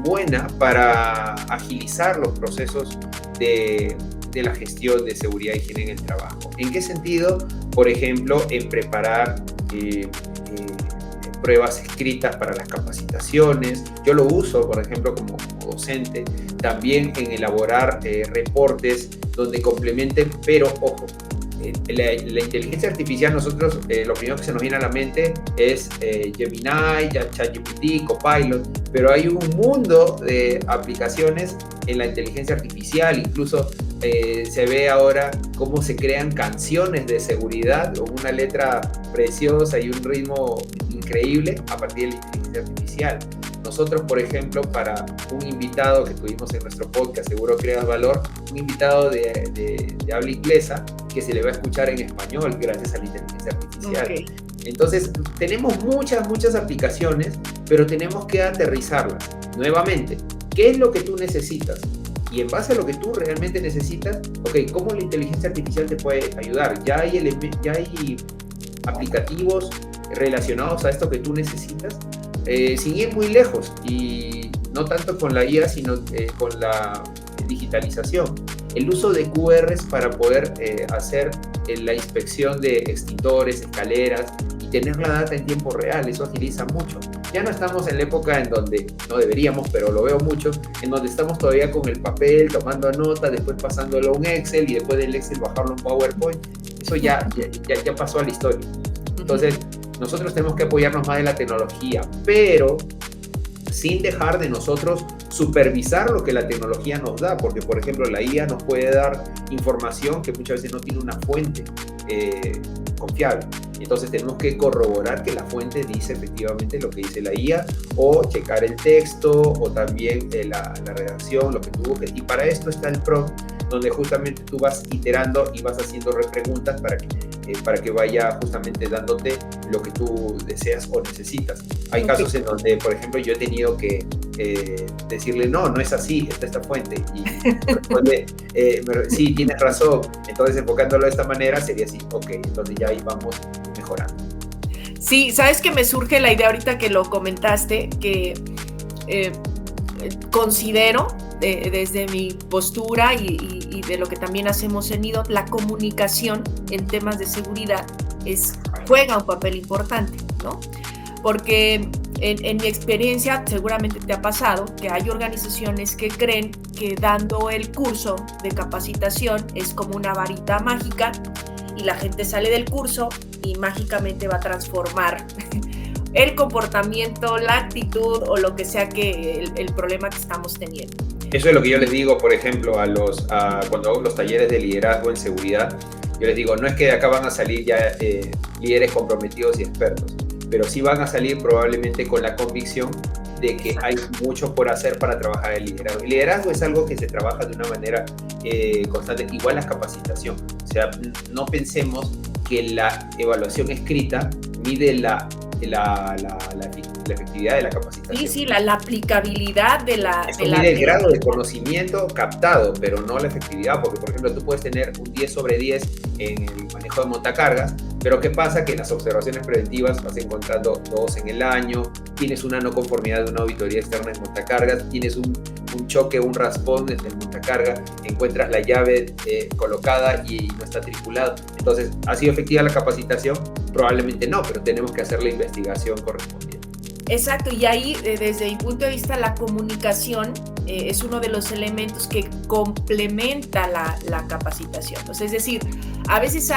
buena para agilizar los procesos de la gestión de seguridad y higiene en el trabajo. ¿En qué sentido? Por ejemplo, en preparar pruebas escritas para las capacitaciones. Yo lo uso, por ejemplo, como docente, también en elaborar reportes donde complementen, pero ojo, la inteligencia artificial, nosotros lo primero que se nos viene a la mente es Gemini, ChatGPT, Copilot, pero hay un mundo de aplicaciones en la inteligencia artificial. Incluso se ve ahora cómo se crean canciones de seguridad con una letra preciosa y un ritmo increíble a partir de la inteligencia artificial. Nosotros, por ejemplo, para un invitado que tuvimos en nuestro podcast, Seguro Creas Valor, un invitado de habla inglesa que se le va a escuchar en español gracias a la inteligencia artificial. Okay. Entonces, tenemos muchas aplicaciones, pero tenemos que aterrizarlas. Nuevamente, ¿qué es lo que tú necesitas? Y en base a lo que tú realmente necesitas, ok, ¿cómo la inteligencia artificial te puede ayudar? Ya hay aplicativos relacionados a esto que tú necesitas, sin ir muy lejos, y no tanto con la IA, sino con la digitalización. El uso de QRs para poder hacer la inspección de extintores, escaleras, y tener la data en tiempo real, eso agiliza mucho. Ya no estamos en la época en donde, no deberíamos, pero lo veo mucho, en donde estamos todavía con el papel, tomando nota, después pasándolo a un Excel, y después del Excel bajarlo a un PowerPoint. Eso ya pasó a la historia. Entonces, nosotros tenemos que apoyarnos más de la tecnología, pero sin dejar de nosotros supervisar lo que la tecnología nos da, porque, por ejemplo, la IA nos puede dar información que muchas veces no tiene una fuente confiable. Entonces tenemos que corroborar que la fuente dice efectivamente lo que dice la IA, o checar el texto, o también la redacción, lo que tú busques. Y para esto está el prompt, donde justamente tú vas iterando y vas haciendo repreguntas para que vaya justamente dándote lo que tú deseas o necesitas. Hay casos en donde, por ejemplo, yo he tenido que decirle, no es así, está esta fuente, y responde, sí, tienes razón. Entonces, enfocándolo de esta manera, sería así, ok, entonces ya ahí vamos mejorando. Sí, sabes que me surge la idea ahorita que lo comentaste, que considero desde mi postura y de lo que también hacemos en NIDOT, la comunicación en temas de seguridad juega un papel importante, ¿no? Porque en mi experiencia, seguramente te ha pasado, que hay organizaciones que creen que dando el curso de capacitación es como una varita mágica y la gente sale del curso y mágicamente va a transformar el comportamiento, la actitud o lo que sea que el problema que estamos teniendo. Eso es lo que yo les digo, por ejemplo, cuando hago los talleres de liderazgo en seguridad, yo les digo, no es que de acá van a salir ya líderes comprometidos y expertos, pero sí van a salir probablemente con la convicción de que hay mucho por hacer para trabajar el liderazgo. El liderazgo es algo que se trabaja de una manera constante, igual la capacitación. O sea, no pensemos que la evaluación escrita mide la efectividad de la capacitación. Sí, la aplicabilidad de la... Eso mide el grado de conocimiento captado, pero no la efectividad, porque por ejemplo tú puedes tener un 10 sobre 10 en el manejo de montacargas, pero ¿qué pasa? Que en las observaciones preventivas vas encontrando 2 en el año, tienes una no conformidad de una auditoría externa en montacargas, tienes un choque, un raspón en el montacarga, encuentras la llave colocada y no está tripulado. Entonces, ¿ha sido efectiva la capacitación? Probablemente no, pero tenemos que hacer la investigación correspondiente. Exacto, y ahí desde mi punto de vista la comunicación es uno de los elementos que complementa la capacitación. Entonces, es decir, a veces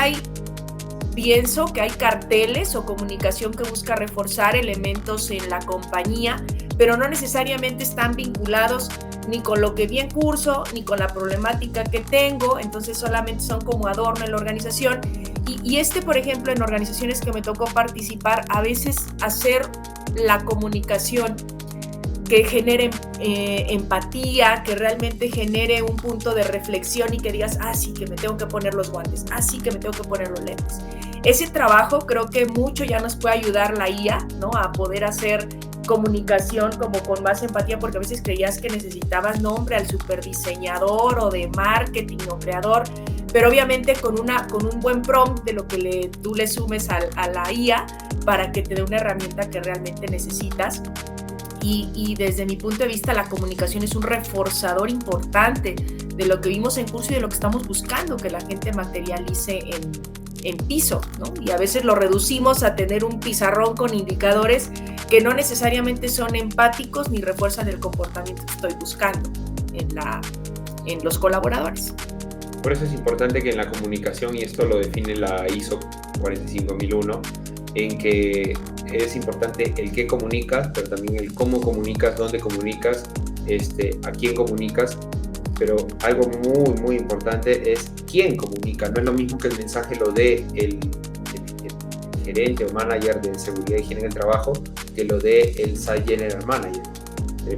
pienso que hay carteles o comunicación que busca reforzar elementos en la compañía, pero no necesariamente están vinculados ni con lo que vi en curso, ni con la problemática que tengo, entonces solamente son como adorno en la organización. Y por ejemplo, en organizaciones que me tocó participar, a veces hacer la comunicación que genere empatía, que realmente genere un punto de reflexión y que digas, sí, que me tengo que poner los guantes, sí, que me tengo que poner los lentes. Ese trabajo creo que mucho ya nos puede ayudar la IA, ¿no? A poder hacer comunicación como con más empatía, porque a veces creías que necesitabas nombre al superdiseñador o de marketing o creador, pero obviamente con un buen prompt de lo que tú le sumes a la IA para que te dé una herramienta que realmente necesitas. Y desde mi punto de vista la comunicación es un reforzador importante de lo que vimos en curso y de lo que estamos buscando que la gente materialice en piso, ¿no? Y a veces lo reducimos a tener un pizarrón con indicadores que no necesariamente son empáticos ni refuerzan el comportamiento que estoy buscando en los colaboradores. Por eso es importante que en la comunicación, y esto lo define la ISO 45001, en que es importante el qué comunicas, pero también el cómo comunicas, dónde comunicas, a quién comunicas, pero algo muy, muy importante es quién comunica. No es lo mismo que el mensaje lo dé el gerente o manager de seguridad y higiene en el trabajo que lo dé el Site General Manager.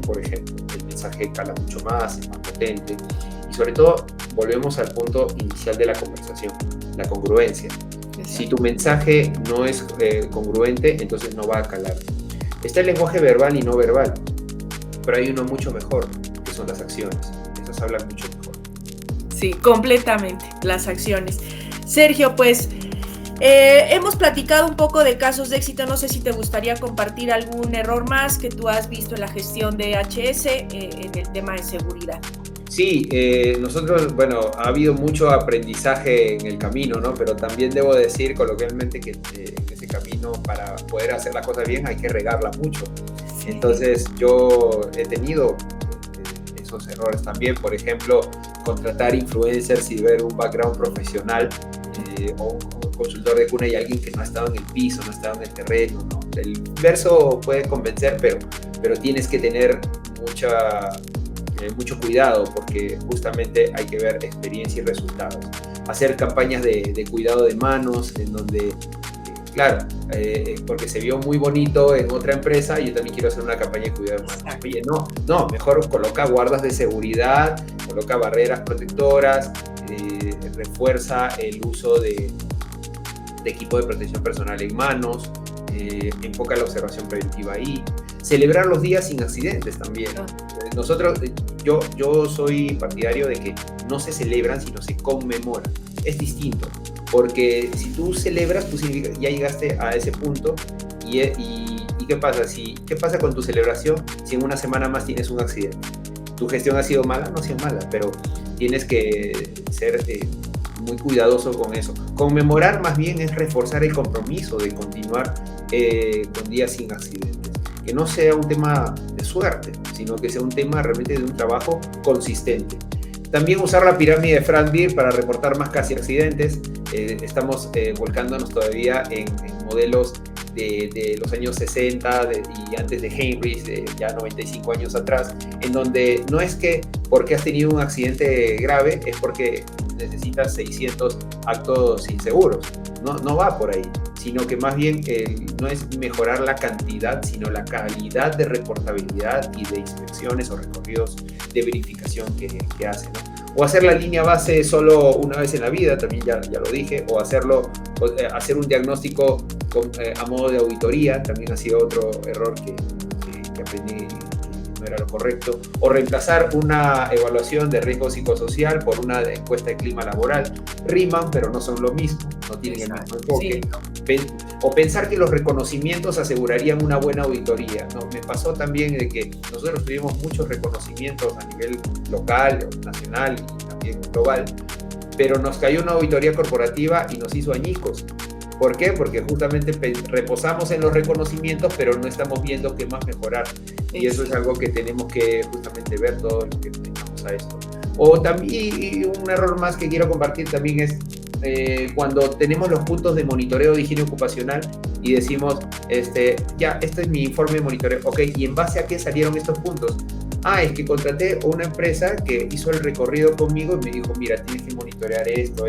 Por ejemplo, el mensaje cala mucho más, es más potente y sobre todo volvemos al punto inicial de la conversación, la congruencia. Si tu mensaje no es congruente, entonces no va a calar. Está el lenguaje verbal y no verbal, pero hay uno mucho mejor, que son las acciones. Esas hablan mucho mejor. Sí, completamente, las acciones. Sergio, pues hemos platicado un poco de casos de éxito. No sé si te gustaría compartir algún error más que tú has visto en la gestión de HS en el tema de seguridad. Sí, nosotros, bueno, ha habido mucho aprendizaje en el camino, ¿no? Pero también debo decir coloquialmente que en ese camino, para poder hacer las cosas bien, hay que regarla mucho. Entonces, yo he tenido esos errores también. Por ejemplo, contratar influencers y ver un background profesional o un consultor de cuna y alguien que no ha estado en el piso, no ha estado en el terreno, ¿no? El verso puede convencer, pero tienes que tener mucho cuidado porque justamente hay que ver experiencia y resultados. Hacer campañas de cuidado de manos en donde, claro, porque se vio muy bonito en otra empresa, yo también quiero hacer una campaña de cuidado de manos. Oye, no, mejor coloca guardas de seguridad, coloca barreras protectoras, refuerza el uso de equipo de protección personal en manos, enfoca la observación preventiva ahí. Celebrar los días sin accidentes también. Nosotros, yo soy partidario de que no se celebran, sino se conmemoran. Es distinto. porque si tú celebras, tú ya llegaste a ese punto. ¿Y qué pasa? ¿Qué pasa con tu celebración si en una semana más tienes un accidente? ¿Tu gestión ha sido mala? No ha sido mala, pero tienes que ser muy cuidadoso con eso. Conmemorar más bien es reforzar el compromiso de continuar con días sin accidentes. Que no sea un tema de suerte, sino que sea un tema realmente de un trabajo consistente. También usar la pirámide de Frank Beer para reportar más casi accidentes. Estamos volcándonos todavía en modelos de los años 60 y antes de Heinrich, ya 95 años atrás, en donde no es que porque has tenido un accidente grave es porque necesitas 600 actos inseguros. No va por ahí, sino que más bien no es mejorar la cantidad, sino la calidad de reportabilidad y de inspecciones o recorridos de verificación que hacen, ¿no? O hacer la línea base solo una vez en la vida, también ya lo dije, o hacer un diagnóstico a modo de auditoría, también ha sido otro error que aprendí que no era lo correcto, o reemplazar una evaluación de riesgo psicosocial por una encuesta de clima laboral. Riman, pero no son lo mismo, no tienen el mismo enfoque. Sí. O pensar que los reconocimientos asegurarían una buena auditoría, ¿no? Me pasó también de que nosotros tuvimos muchos reconocimientos a nivel local, nacional y también global, pero nos cayó una auditoría corporativa y nos hizo añicos. ¿Por qué? Porque justamente reposamos en los reconocimientos, pero no estamos viendo qué más mejorar. Y eso es algo que tenemos que justamente ver todo lo que nos dedicamos a esto. O también un error más que quiero compartir también es cuando tenemos los puntos de monitoreo de higiene ocupacional y decimos, este es mi informe de monitoreo. Ok, ¿y en base a qué salieron estos puntos? Es que contraté a una empresa que hizo el recorrido conmigo y me dijo, mira, tienes que monitorear esto.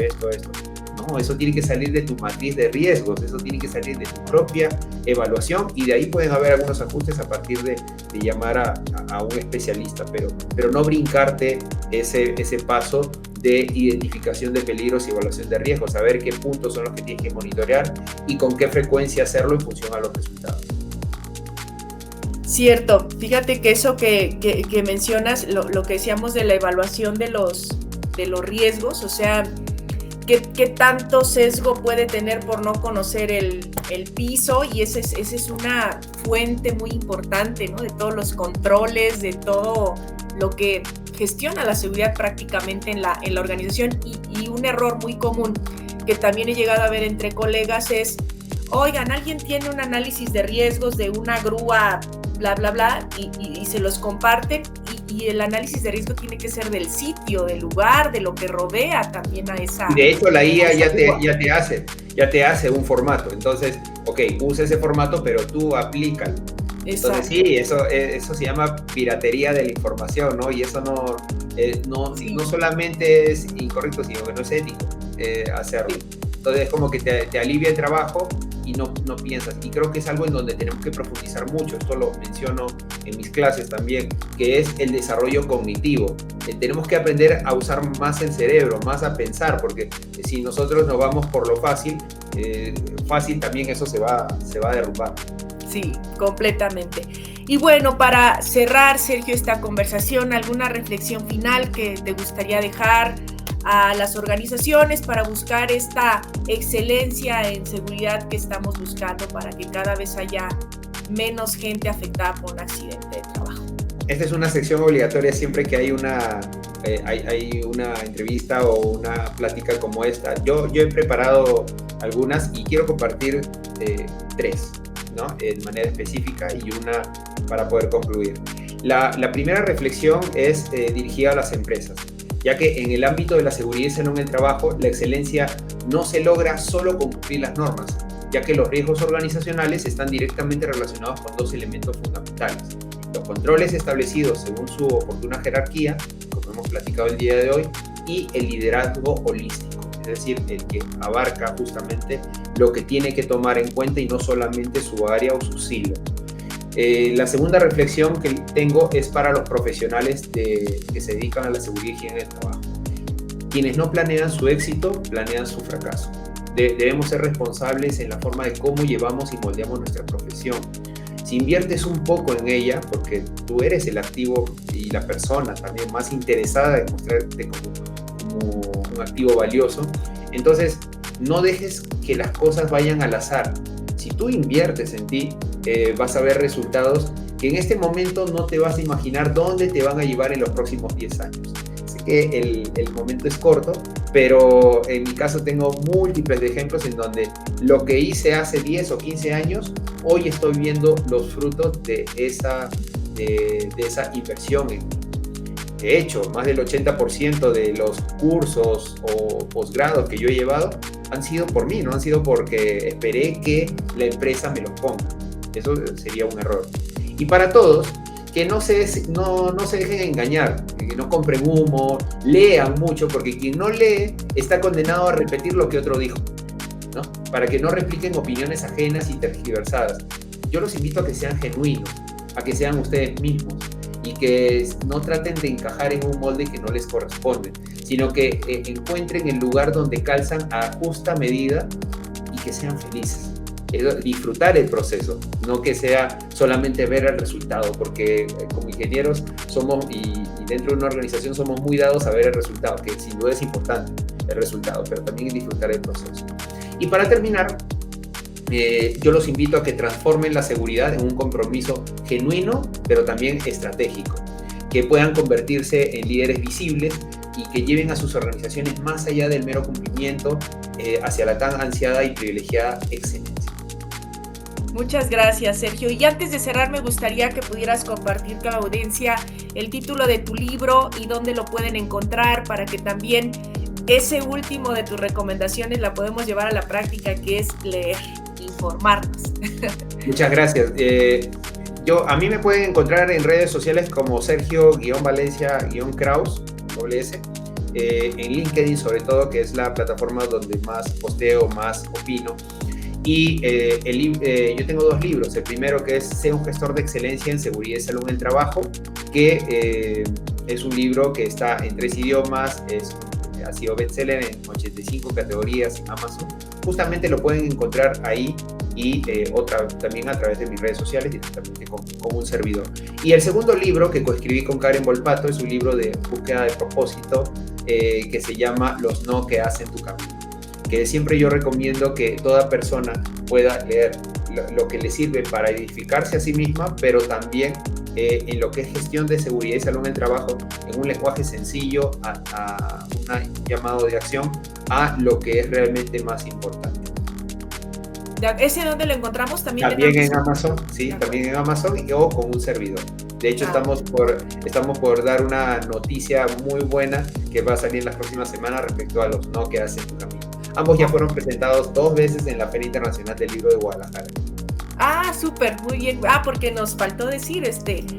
No, eso tiene que salir de tu matriz de riesgos, eso tiene que salir de tu propia evaluación y de ahí pueden haber algunos ajustes a partir de llamar a un especialista, pero no brincarte ese paso de identificación de peligros y evaluación de riesgos, saber qué puntos son los que tienes que monitorear y con qué frecuencia hacerlo en función a los resultados. Cierto, fíjate que eso que mencionas, lo que decíamos de la evaluación de los riesgos, o sea, ¿qué tanto sesgo puede tener por no conocer el piso? Y esa es una fuente muy importante, ¿no? De todos los controles, de todo lo que gestiona la seguridad prácticamente en la organización. Y un error muy común que también he llegado a ver entre colegas es, oigan, alguien tiene un análisis de riesgos de una grúa, bla, bla, bla, y se los comparten. Y el análisis de riesgo tiene que ser del sitio, del lugar, de lo que rodea también a esa... De hecho, la IA ya te hace un formato. Entonces, ok, usa ese formato, pero tú aplícalo. Entonces, sí, eso se llama piratería de la información, ¿no? Y eso no solamente es incorrecto, sino que no es ético hacerlo. Sí. Entonces, es como que te alivia el trabajo y no piensas. Y creo que es algo en donde tenemos que profundizar mucho. Esto lo menciono en mis clases también, que es el desarrollo cognitivo. Tenemos que aprender a usar más el cerebro, más a pensar, porque si nosotros nos vamos por lo fácil también eso se va a derrumbar. Sí, completamente. Y bueno, para cerrar, Sergio, esta conversación, ¿alguna reflexión final que te gustaría dejar a las organizaciones para buscar esta excelencia en seguridad que estamos buscando para que cada vez haya menos gente afectada por un accidente de trabajo? Esta es una sección obligatoria siempre que hay una entrevista o una plática como esta. Yo he preparado algunas y quiero compartir 3, ¿no? De manera específica y una para poder concluir. La primera reflexión es dirigida a las empresas, ya que en el ámbito de la seguridad y salud en el trabajo, la excelencia no se logra solo con cumplir las normas, ya que los riesgos organizacionales están directamente relacionados con 2 elementos fundamentales: los controles establecidos según su oportuna jerarquía, como hemos platicado el día de hoy, y el liderazgo holístico, es decir, el que abarca justamente lo que tiene que tomar en cuenta y no solamente su área o su silo. La segunda reflexión que tengo es para los profesionales que se dedican a la seguridad y higiene del trabajo. Quienes no planean su éxito, planean su fracaso. Debemos ser responsables en la forma de cómo llevamos y moldeamos nuestra profesión. Si inviertes un poco en ella, porque tú eres el activo y la persona también más interesada en mostrarte como un activo valioso, entonces no dejes que las cosas vayan al azar. Si tú inviertes en ti, vas a ver resultados que en este momento no te vas a imaginar dónde te van a llevar en los próximos 10 años. Sé que el momento es corto, pero en mi caso tengo múltiples ejemplos en donde lo que hice hace 10 o 15 años, hoy estoy viendo los frutos de esa inversión en mí. De hecho, más del 80% de los cursos o posgrados que yo he llevado han sido por mí, no han sido porque esperé que la empresa me los ponga. Eso sería un error. Y para todos, que no se dejen engañar, que no compren humo, lean mucho, porque quien no lee está condenado a repetir lo que otro dijo, ¿no? Para que no repliquen opiniones ajenas y tergiversadas. Yo los invito a que sean genuinos, a que sean ustedes mismos, y que no traten de encajar en un molde que no les corresponde, sino que encuentren el lugar donde calzan a justa medida y que sean felices. Disfrutar el proceso, no que sea solamente ver el resultado, porque como ingenieros somos, y dentro de una organización somos muy dados a ver el resultado, que sin duda es importante el resultado, pero también disfrutar el proceso. Y para terminar, yo los invito a que transformen la seguridad en un compromiso genuino, pero también estratégico, que puedan convertirse en líderes visibles y que lleven a sus organizaciones más allá del mero cumplimiento hacia la tan ansiada y privilegiada excelencia. Muchas gracias, Sergio. Y antes de cerrar, me gustaría que pudieras compartir con la audiencia el título de tu libro y dónde lo pueden encontrar, para que también ese último de tus recomendaciones la podemos llevar a la práctica, que es leer, informarnos. Muchas gracias. A mí me pueden encontrar en redes sociales como Sergio-Valencia-Kraus, en LinkedIn sobre todo, que es la plataforma donde más posteo, más opino. Y yo tengo 2 libros. El primero, que es Sé un gestor de excelencia en seguridad y salud en el trabajo, que es un libro que está en 3 idiomas, ha sido bestseller en 85 categorías en Amazon. Justamente lo pueden encontrar ahí, y también a través de mis redes sociales, directamente con un servidor. Y el segundo libro, que coescribí con Karen Volpato, es un libro de búsqueda de propósito, que se llama Los no que hacen tu camino, que siempre yo recomiendo que toda persona pueda leer lo que le sirve para edificarse a sí misma, pero también en lo que es gestión de seguridad y salud en el trabajo, en un lenguaje sencillo, a un llamado de acción a lo que es realmente más importante. ¿Ese dónde lo encontramos? También en Amazon, sí, también en Amazon, o con un servidor. De hecho, estamos por dar una noticia muy buena que va a salir en las próximas semanas respecto a los no que hacen tu camino. Ambos ya fueron presentados 2 veces en la Feria Internacional del Libro de Guadalajara. Súper, muy bien. Porque nos faltó decir,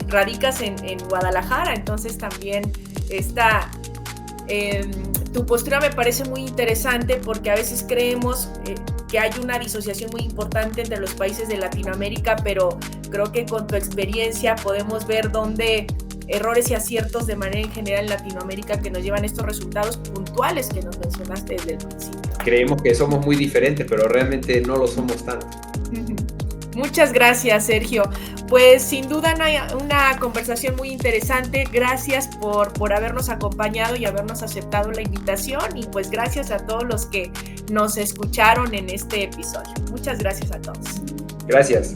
radicas en Guadalajara, entonces también tu postura me parece muy interesante, porque a veces creemos que hay una disociación muy importante entre los países de Latinoamérica, pero creo que con tu experiencia podemos ver dónde errores y aciertos de manera en general en Latinoamérica que nos llevan a estos resultados puntuales que nos mencionaste desde el principio. Creemos que somos muy diferentes, pero realmente no lo somos tanto. Muchas gracias, Sergio. Pues sin duda una conversación muy interesante. Gracias por habernos acompañado y habernos aceptado la invitación, y pues gracias a todos los que nos escucharon en este episodio. Muchas gracias a todos. Gracias.